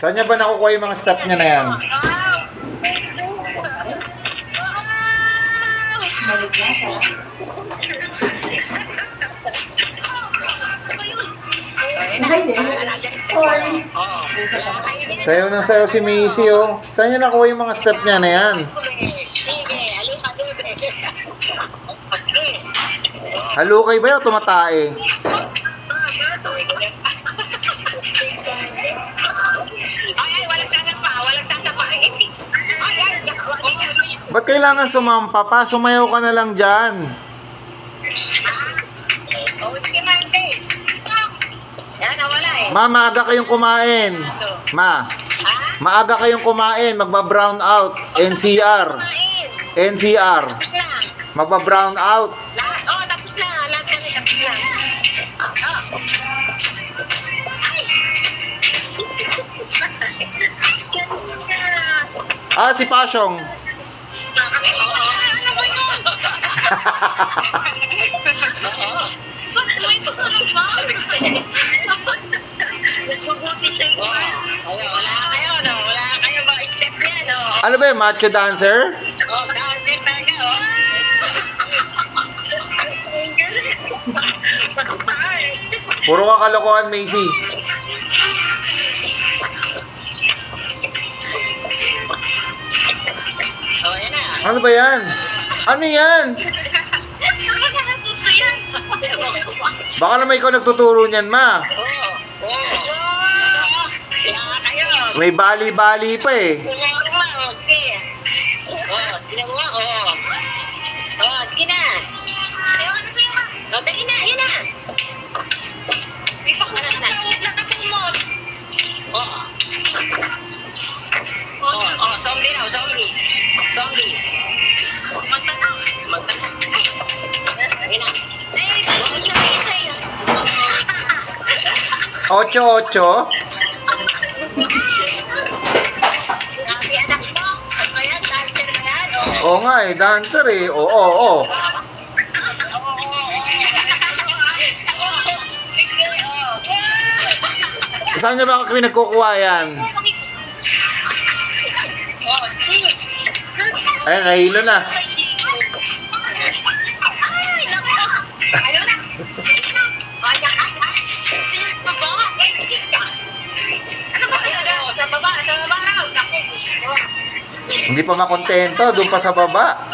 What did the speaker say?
Saan niya ba nakukuha yung mga step niya na yan? Sayo na sayo si Macy, oh. Saan niya nakuha yung mga step niya na yan? Halukay ba yun o tumatae? Ba't kailangan sumampa pa? Sumayaw ka na lang dyan. Ma, maaga kayong kumain. Ma, maaga kayong kumain. Magba-brown out. NCR. NCR. Magba-brown out. Oo, tapos na. Lahat kami tapos na. Ah, si Pasyong. Ano ba yung macho dancer? Oh, dancer talaga, oh. Puro ka kalokohan, Macy. Oh, yan na. Ano ba yan? Ano yan? Baka naman ikaw nagtuturo niyan, ma. May bali-bali pa eh. Sige na. O, dali na, yun na. Ipakawag na po mo. Zombie na, zombie. Zombie. Magtanong. Magtanong. Ay, na. Ay, sa'yo. 8-8. Grabe, anak mo. Ano yan? Dancer ba yan? Oo nga eh, dancer eh. Oo. Saan niyo ba pinagkukuha yan? Ay, nahilo na. Hindi pa makontento, doon pa sa baba.